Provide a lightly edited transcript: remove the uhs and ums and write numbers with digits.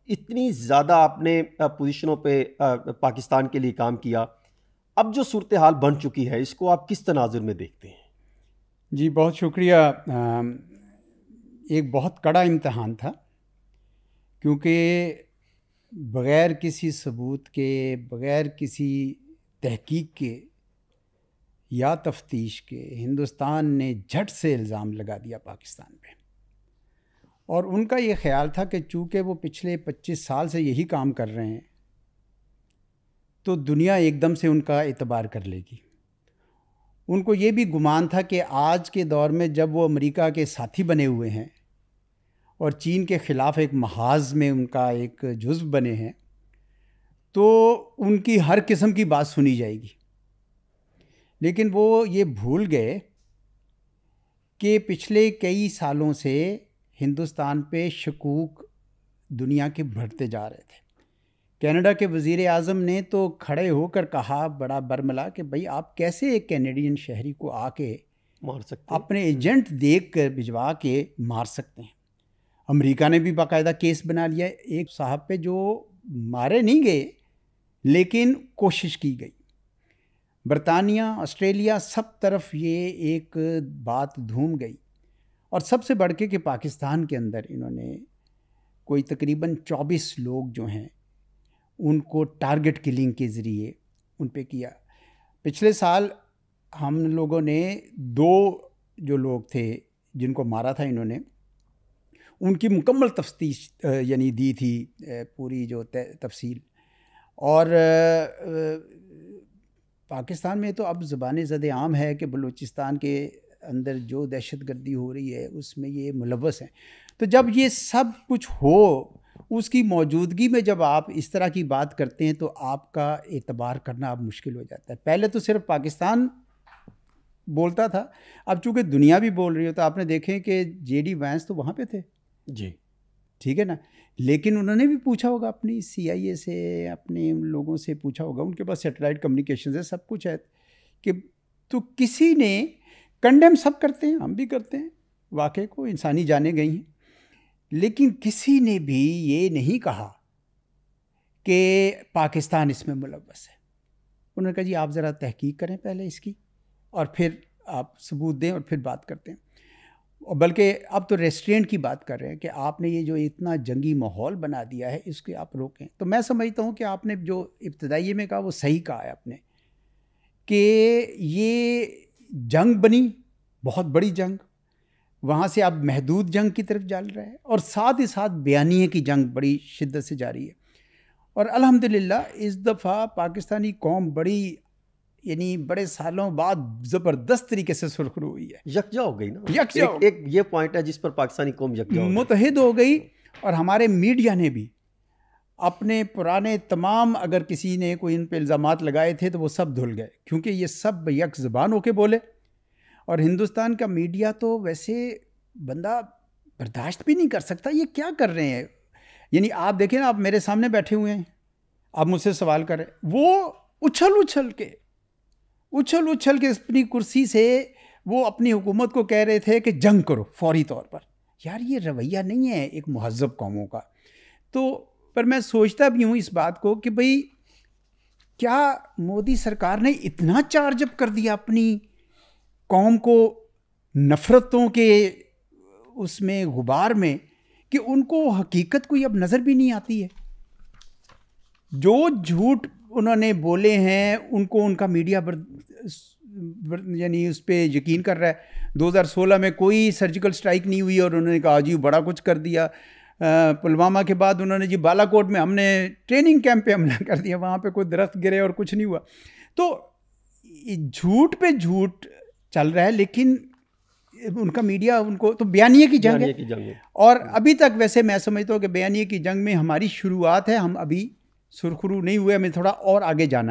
इतनी ज़्यादा आपने पोजीशनों पे पाकिस्तान के लिए काम किया, अब जो सूरत हाल बन चुकी है इसको आप किस तनाजुर में देखते हैं? जी बहुत शुक्रिया। एक बहुत कड़ा इम्तहान था, क्योंकि बग़ैर किसी सबूत के, बग़ैर किसी तहकीक के या तफ्तीश के हिंदुस्तान ने झट से इल्ज़ाम लगा दिया पाकिस्तान पे। और उनका ये ख्याल था कि चूँकि वो पिछले 25 साल से यही काम कर रहे हैं तो दुनिया एकदम से उनका एतबार कर लेगी। उनको ये भी गुमान था कि आज के दौर में जब वो अमेरिका के साथी बने हुए हैं और चीन के ख़िलाफ़ एक महाज़ में उनका एक जुज़्व बने हैं, तो उनकी हर किस्म की बात सुनी जाएगी। लेकिन वो ये भूल गए कि पिछले कई सालों से हिंदुस्तान पे शकूक दुनिया के बढ़ते जा रहे थे। कनाडा के वज़ीर आज़म ने तो खड़े होकर कहा बड़ा बरमला कि भाई आप कैसे एक कैनेडियन शहरी को आके मार सकते हैं, अपने एजेंट देख कर भिजवा के मार सकते हैं। अमेरिका ने भी बाकायदा केस बना लिया एक साहब पे जो मारे नहीं गए लेकिन कोशिश की गई। बरतानिया, ऑस्ट्रेलिया, सब तरफ ये एक बात धूम गई। और सबसे बढ़ के कि पाकिस्तान के अंदर इन्होंने कोई तकरीबन 24 लोग जो हैं उनको टारगेट किलिंग के ज़रिए उन पे किया। पिछले साल हम लोगों ने 2 जो लोग थे जिनको मारा था इन्होंने, उनकी मुकम्मल तफ्तीश यानी दी थी पूरी जो तफसील। और पाकिस्तान में तो अब ज़बान ज़द-ए-आम है कि बलूचिस्तान के अंदर जो दहशतगर्दी हो रही है उसमें ये मुलव्वस हैं। तो जब ये सब कुछ हो, उसकी मौजूदगी में जब आप इस तरह की बात करते हैं तो आपका एतबार करना अब मुश्किल हो जाता है। पहले तो सिर्फ पाकिस्तान बोलता था, अब चूँकि दुनिया भी बोल रही हो तो आपने देखें कि जेडी वैंस तो वहाँ पे थे जी, ठीक है ना, लेकिन उन्होंने भी पूछा होगा अपनी CIA से, अपने लोगों से पूछा होगा, उनके पास सैटेलाइट कम्युनिकेशन है, सब कुछ है, कि तो किसी ने कंडेम सब करते हैं, हम भी करते हैं वाक़े को, इंसानी जानें गई हैं, लेकिन किसी ने भी ये नहीं कहा कि पाकिस्तान इसमें मुलव्वस है। उन्होंने कहा जी आप ज़रा तहकीक करें पहले इसकी और फिर आप सबूत दें और फिर बात करते हैं। और बल्कि अब तो रेस्ट्रेंट की बात कर रहे हैं कि आपने ये जो इतना जंगी माहौल बना दिया है इसके आप रोकें। तो मैं समझता हूँ कि आपने जो इब्तदाई में कहा वो सही कहा है आपने, कि ये जंग बनी बहुत बड़ी जंग, वहाँ से अब महदूद जंग की तरफ चल रहा है और साथ ही साथ बयानिए की जंग बड़ी शिद्दत से जारी है। और अल्हम्दुलिल्लाह इस दफ़ा पाकिस्तानी कौम बड़ी यानी बड़े सालों बाद ज़बरदस्त तरीके से सुरखरू हुई है, यकजा हो गई ना। यकजा एक ये पॉइंट है जिस पर पाकिस्तानी कौम यकजा मुतहिद हो गई। और हमारे मीडिया ने भी अपने पुराने तमाम, अगर किसी ने कोई इन पर इल्ज़ामात लगाए थे तो वो सब धुल गए, क्योंकि ये सब यक ज़बान होके बोले। और हिंदुस्तान का मीडिया तो वैसे बंदा बर्दाश्त भी नहीं कर सकता, ये क्या कर रहे हैं। यानी आप देखें ना, आप मेरे सामने बैठे हुए हैं, आप मुझसे सवाल कर रहे हैं, वो उछल उछल के अपनी कुर्सी से वो अपनी हुकूमत को कह रहे थे कि जंग करो फौरी तौर पर। यार ये रवैया नहीं है एक मुहज़्ज़ब कौमों का। तो पर मैं सोचता भी हूँ इस बात को कि भाई क्या मोदी सरकार ने इतना चार्ज अप कर दिया अपनी कौम को नफ़रतों के उसमें गुबार में कि उनको हकीकत कोई अब नज़र भी नहीं आती है। जो झूठ उन्होंने बोले हैं उनको उनका मीडिया यानी उस पर यकीन कर रहा है। 2016 में कोई सर्जिकल स्ट्राइक नहीं हुई और उन्होंने कहा जी बड़ा कुछ कर दिया। पुलवामा के बाद उन्होंने जी बालाकोट में हमने ट्रेनिंग कैंप पे हमला कर दिया, वहाँ पे कोई दरख्त गिरे और कुछ नहीं हुआ। तो झूठ पे झूठ चल रहा है, लेकिन उनका मीडिया उनको तो बयानिए की जंग है। और अभी तक वैसे मैं समझता हूँ कि बयानिए की जंग में हमारी शुरुआत है, हम अभी सुरखरू नहीं हुए, हमें थोड़ा और आगे जाना